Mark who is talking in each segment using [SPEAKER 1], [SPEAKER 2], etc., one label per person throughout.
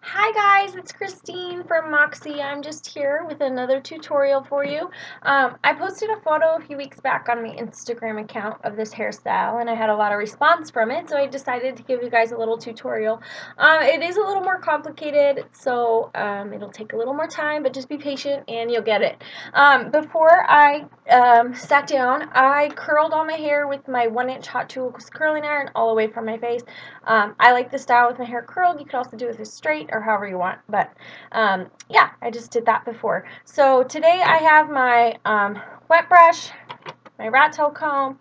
[SPEAKER 1] Hi guys, it's Christine from Moxie. I'm just here with another tutorial for you. I posted a photo a few weeks back on my Instagram account of this hairstyle and I had a lot of response from it, so I decided to give you guys a little tutorial. It is a little more complicated, so it'll take a little more time, but just be patient and you'll get it. Before I sat down, I curled all my hair with my 1-inch Hot Tools curling iron all the way from my face. I like the style with my hair curled. You could also do it with straight or however you want, but yeah, I just did that before. So today I have my wet brush, my rat tail comb,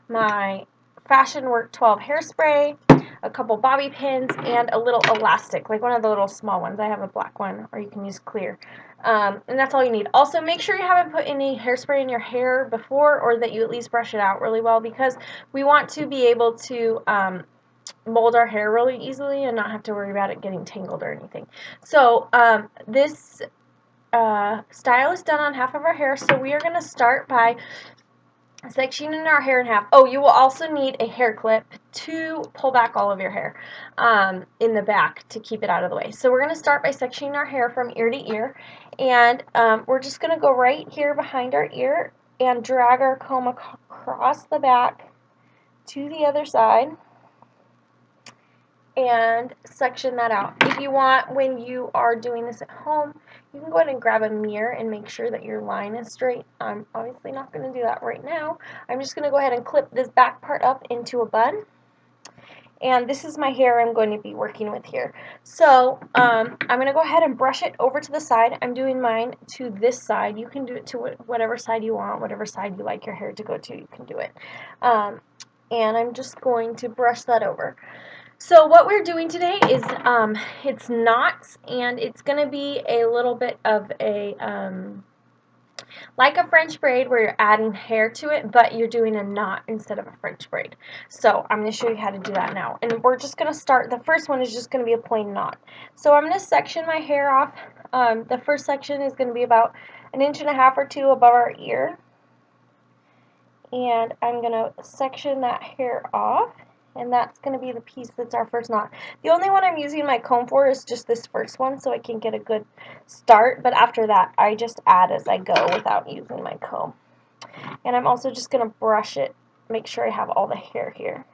[SPEAKER 1] my Fashion Work 12 hairspray, a couple bobby pins, and a little elastic, like one of the little small ones. I have a black one, or you can use clear. And that's all you need. Also, make sure you haven't put any hairspray in your hair before, or that you at least brush it out really well, because we want to be able to mold our hair really easily and not have to worry about it getting tangled or anything. So this style is done on half of our hair, so we are going to start by sectioning our hair in half. Oh, you will also need a hair clip to pull back all of your hair in the back to keep it out of the way. So we're going to start by sectioning our hair from ear to ear, and we're just going to go right here behind our ear and drag our comb across the back to the other side and section that out. If you want, when you are doing this at home, you can go ahead and grab a mirror and make sure that your line is straight. I'm obviously not going to do that right now. I'm just going to go ahead and clip this back part up into a bun. And this is my hair I'm going to be working with here. So I'm going to go ahead and brush it over to the side. I'm doing mine to this side. You can do it to whatever side you want, whatever side you like your hair to go to, you can do it. And I'm just going to brush that over. So what we're doing today is it's knots, and it's going to be a little bit of a like a French braid where you're adding hair to it, but you're doing a knot instead of a French braid. So I'm going to show you how to do that now. And we're just going to start, the first one is just going to be a plain knot. So I'm going to section my hair off. The first section is going to be about 1.5 inches or 2 above our ear. And I'm going to section that hair off. And that's going to be the piece that's our first knot. The only one I'm using my comb for is just this first one, so I can get a good start, but after that I just add as I go without using my comb. And I'm also just going to brush it, make sure I have all the hair here.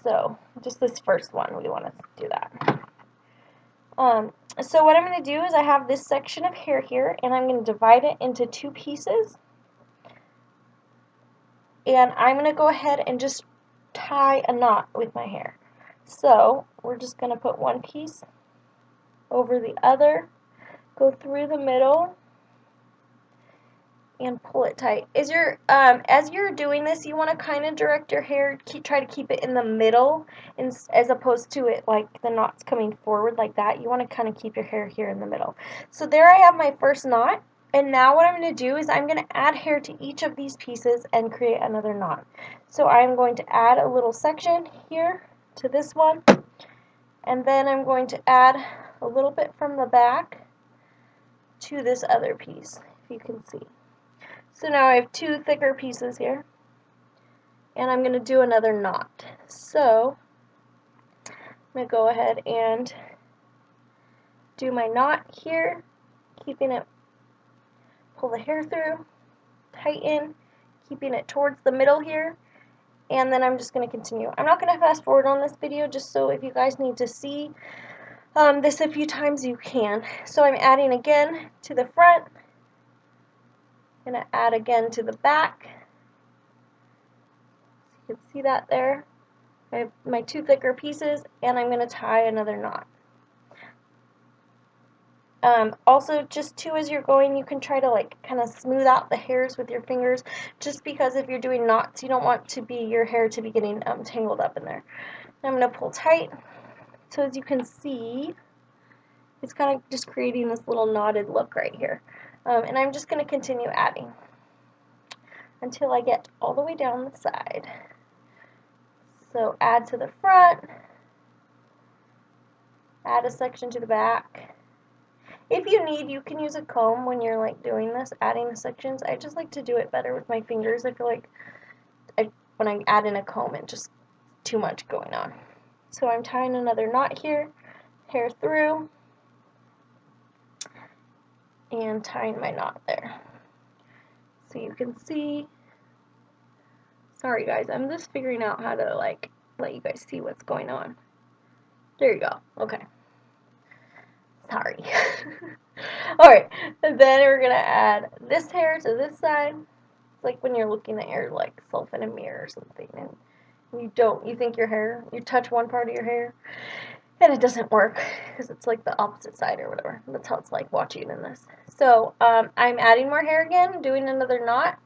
[SPEAKER 1] So just this first one, we want to do that. So what I'm going to do is I have this section of hair here, and I'm going to divide it into 2 pieces. And I'm going to go ahead and just tie a knot with my hair. So we're just going to put one piece over the other, go through the middle, and pull it tight. As you're doing this, you want to kind of direct your hair, try to keep it in the middle, as opposed to it like the knots coming forward like that. You want to kind of keep your hair here in the middle. So there I have my first knot. And now what I'm going to do is I'm going to add hair to each of these pieces and create another knot. So I'm going to add a little section here to this one, and then I'm going to add a little bit from the back to this other piece, if you can see. So now I have 2 thicker pieces here, and I'm going to do another knot. So I'm going to go ahead and do my knot here, keeping it, pull the hair through, tighten, keeping it towards the middle here, and then I'm just going to continue. I'm not going to fast forward on this video, just so if you guys need to see this a few times, you can. So I'm adding again to the front, I'm going to add again to the back. You can see that there. I have my 2 thicker pieces, and I'm going to tie another knot. Also, just too, as you're going, you can try to like kind of smooth out the hairs with your fingers, just because if you're doing knots, you don't want your hair to be getting tangled up in there. I'm going to pull tight. So as you can see, it's kind of just creating this little knotted look right here. And I'm just going to continue adding until I get all the way down the side. So add to the front, add a section to the back. If you need, you can use a comb when you're like doing this, adding the sections. I just like to do it better with my fingers. I feel like when I add in a comb, it's just too much going on. So I'm tying another knot here, hair through, and tying my knot there. So you can see, sorry guys, I'm just figuring out how to like let you guys see what's going on. There you go. Okay. Sorry. Alright, and then we're going to add this hair to this side. It's like when you're looking at your like self in a mirror or something and you think your hair, you touch one part of your hair and it doesn't work because it's like the opposite side or whatever. That's how it's like watching in this. So I'm adding more hair again, doing another knot.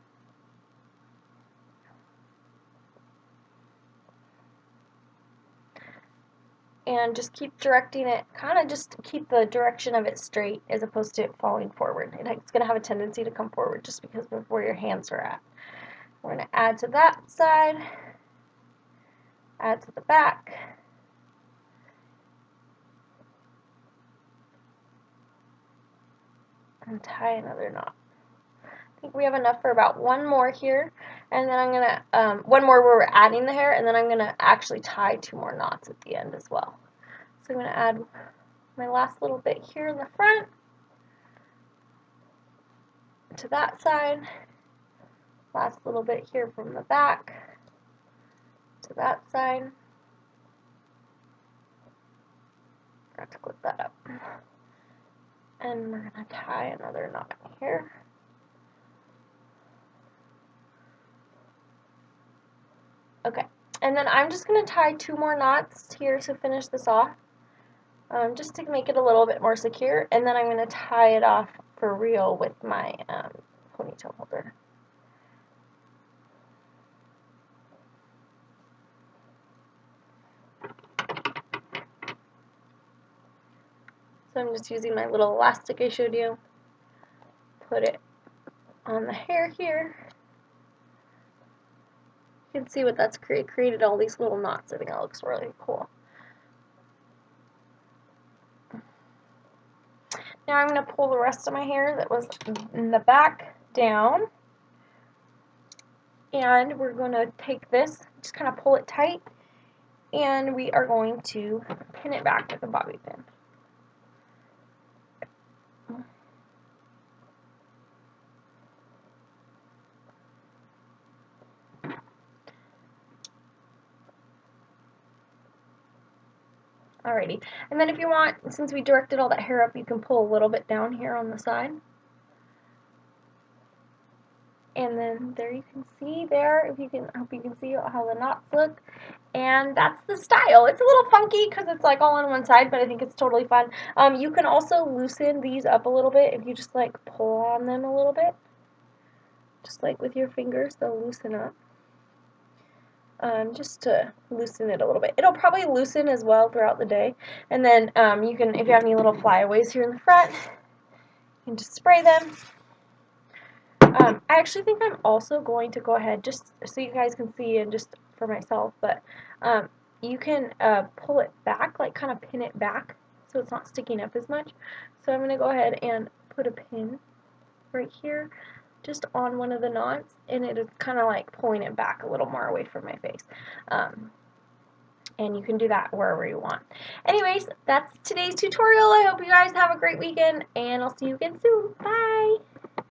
[SPEAKER 1] And just keep directing it, kind of just keep the direction of it straight as opposed to it falling forward. It's going to have a tendency to come forward just because of where your hands are at. We're going to add to that side, add to the back, and tie another knot. I think we have enough for about one more here, and then I'm going to, one more where we're adding the hair, and then I'm going to actually tie 2 more knots at the end as well. So I'm going to add my last little bit here in the front to that side, last little bit here from the back to that side. Forgot to clip that up. And we're going to tie another knot here. Okay, and then I'm just going to tie 2 more knots here to finish this off, just to make it a little bit more secure, and then I'm going to tie it off for real with my ponytail holder. So I'm just using my little elastic I showed you, put it on the hair here. You can see what that's created all these little knots. I think that looks really cool. Now I'm going to pull the rest of my hair that was in the back down, and we're going to take this, just kind of pull it tight, and we are going to pin it back with a bobby pin. Alrighty, and then if you want, since we directed all that hair up, you can pull a little bit down here on the side. And then there you can see there, if you can, I hope you can see how the knots look. And that's the style. It's a little funky because it's like all on one side, but I think it's totally fun. You can also loosen these up a little bit if you just like pull on them a little bit. Just like with your fingers, they'll loosen up. Just to loosen it a little bit. It'll probably loosen as well throughout the day. And then you can, if you have any little flyaways here in the front, you can just spray them. I actually think I'm also going to go ahead, just so you guys can see and just for myself, but you can pull it back, like kind of pin it back so it's not sticking up as much. So I'm going to go ahead and put a pin right here just on one of the knots, and it is kind of like pulling it back a little more away from my face. And you can do that wherever you want. Anyways, that's today's tutorial. I hope you guys have a great weekend, and I'll see you again soon. Bye!